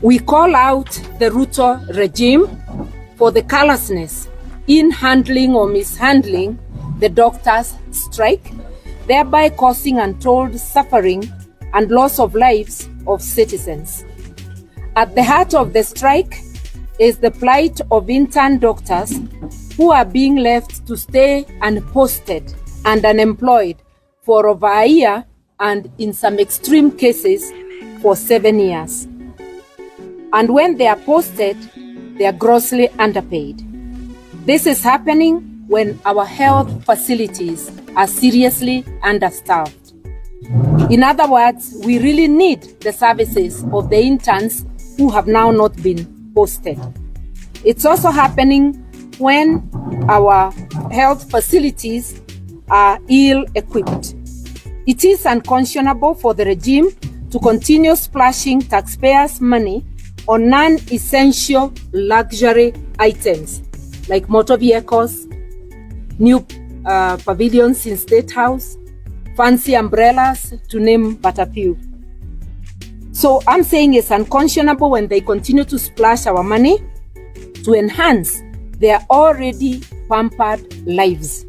We call out the Ruto regime for the callousness in handling or mishandling the doctors' strike, thereby causing untold suffering and loss of lives of citizens. At the heart of the strike is the plight of intern doctors who are being left to stay unposted and unemployed for over a year and in some extreme cases for 7 years. And when they are posted, they are grossly underpaid. This is happening when our health facilities are seriously understaffed. In other words, we really need the services of the interns who have now not been posted. It's also happening when our health facilities are ill-equipped. It is unconscionable for the regime to continue splashing taxpayers' money on non-essential luxury items like motor vehicles, new pavilions in State House, fancy umbrellas, to name but a few. So I'm saying it's unconscionable when they continue to splash our money to enhance their already pampered lives,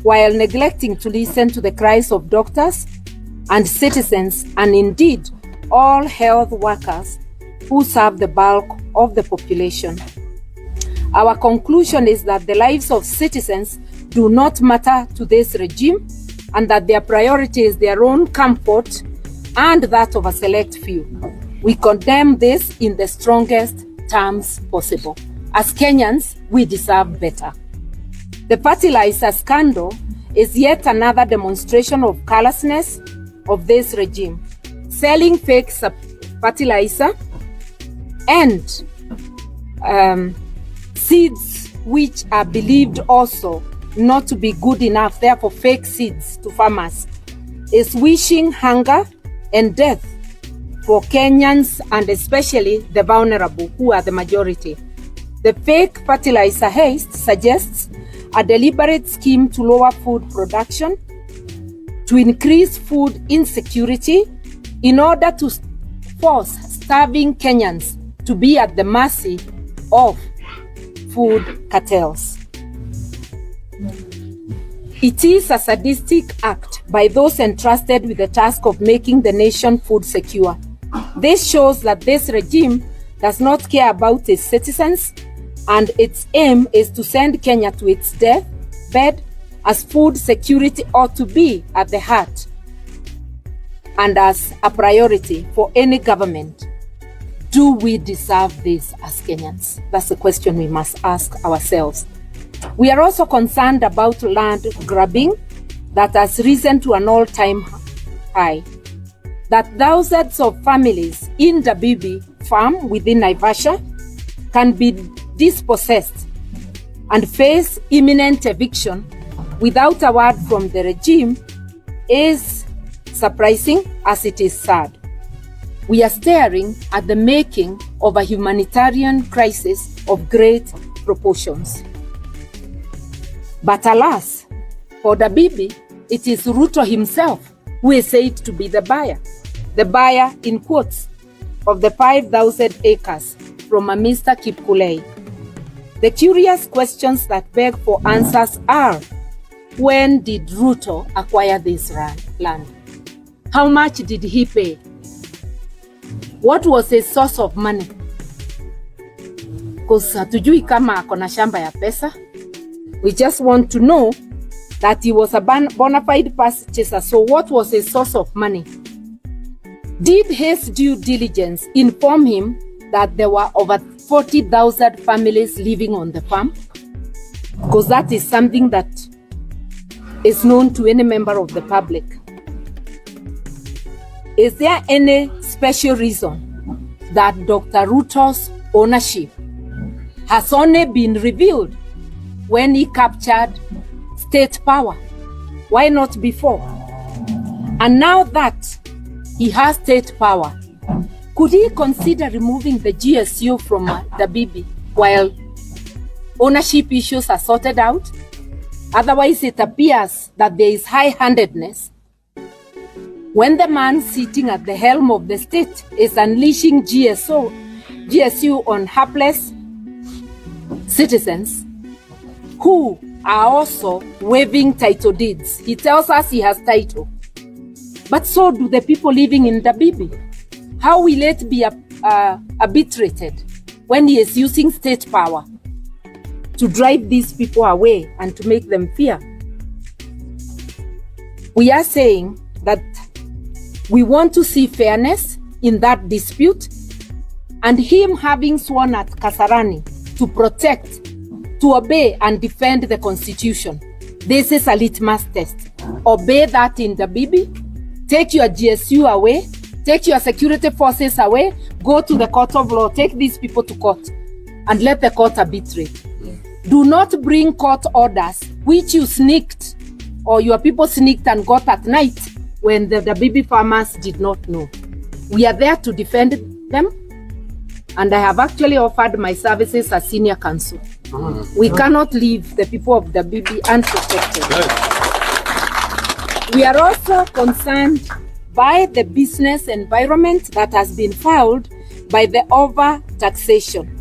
while neglecting to listen to the cries of doctors and citizens, and indeed all health workers who serve the bulk of the population. Our conclusion is that the lives of citizens do not matter to this regime, and that their priority is their own comfort and that of a select few. We condemn this in the strongest terms possible. As Kenyans, we deserve better. The fertilizer scandal is yet another demonstration of callousness of this regime, selling fake fertilizer and seeds which are believed also not to be good enough, therefore fake seeds to farmers, is wishing hunger and death for Kenyans, and especially the vulnerable, who are the majority. The fake fertilizer haste suggests a deliberate scheme to lower food production, to increase food insecurity, in order to force starving Kenyans to be at the mercy of food cartels. It is a sadistic act by those entrusted with the task of making the nation food secure. This shows that this regime does not care about its citizens, and its aim is to send Kenya to its death bed, as food security ought to be at the heart and as a priority for any government. Do we deserve this as Kenyans? That's the question we must ask ourselves. We are also concerned about land grabbing that has risen to an all-time high. That thousands of families in the Bibi farm within Naivasha can be dispossessed and face imminent eviction without a word from the regime is surprising as it is sad. We are staring at the making of a humanitarian crisis of great proportions. But alas, for the Bibi, it is Ruto himself who is said to be the buyer in quotes, of the 5,000 acres from a Mr. Kipkulei. The curious questions that beg for answers are: when did Ruto acquire this land? How much did he pay? What was his source of money? Because hatujui kama akona shamba ya pesa. We just want to know that he was a bona fide purchaser. So what was his source of money? Did his due diligence inform him that there were over 40,000 families living on the farm? Because that is something that is known to any member of the public. Is there any special reason that Dr. Ruto's ownership has only been revealed when he captured state power? Why not before? And now that he has state power, could he consider removing the GSU from the Bibi while ownership issues are sorted out? Otherwise, it appears that there is high-handedness when the man sitting at the helm of the state is unleashing GSU on hapless citizens who are also waiving title deeds. He tells us he has title, but so do the people living in Dabibi. How will it be arbitrated when he is using state power to drive these people away and to make them fear? We are saying that we want to see fairness in that dispute, and him having sworn at Kasarani to protect, to obey and defend the Constitution. This is a litmus test. Obey that in Dabibi. Take your GSU away. Take your security forces away. Go to the court of law. Take these people to court and let the court arbitrate. Do not bring court orders which you sneaked or your people sneaked and got at night when the Dabibi farmers did not know. We are there to defend them, and I have actually offered my services as senior counsel. We cannot leave the people of Dabibi unprotected. We are also concerned by the business environment that has been fouled by the over-taxation,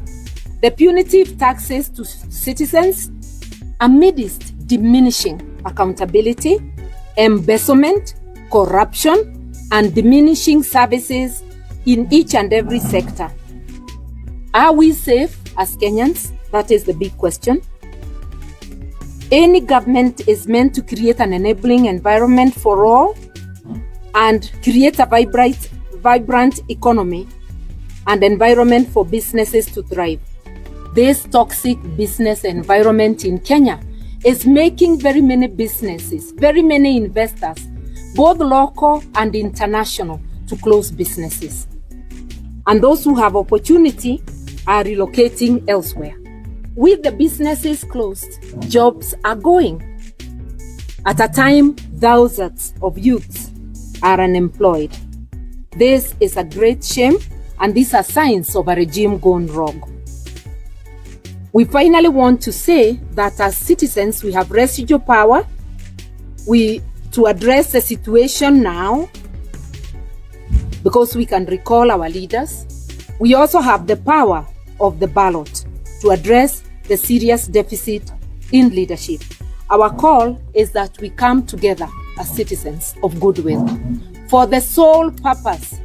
the punitive taxes to citizens amidst diminishing accountability, embezzlement, corruption, and diminishing services in each and every sector. Are we safe as Kenyans? That is the big question. Any government is meant to create an enabling environment for all and create a vibrant economy and environment for businesses to thrive. This toxic business environment in Kenya is making very many businesses, very many investors, both local and international, to close businesses. And those who have opportunity are relocating elsewhere. With the businesses closed, jobs are going. At a time, thousands of youths are unemployed. This is a great shame, and these are signs of a regime gone wrong. We finally want to say that as citizens, we have residual power to address the situation now, because we can recall our leaders. We also have the power of the ballot to address the serious deficit in leadership. Our call is that we come together as citizens of goodwill for the sole purpose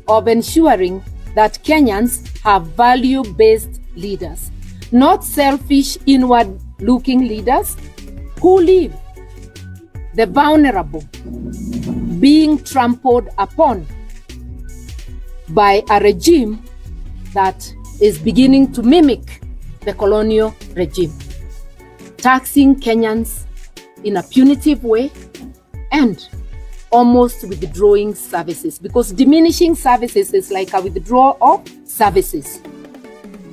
of ensuring that Kenyans have value-based leaders, not selfish, inward-looking leaders who leave the vulnerable being trampled upon by a regime that is beginning to mimic the colonial regime, taxing Kenyans in a punitive way and almost withdrawing services, because diminishing services is like a withdrawal of services.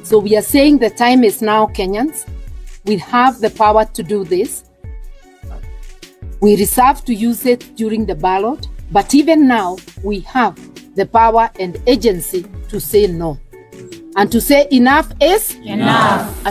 So we are saying the time is now, Kenyans. We have the power to do this. We reserve to use it during the ballot, but even now we have the power and agency to say no, and to say enough is enough.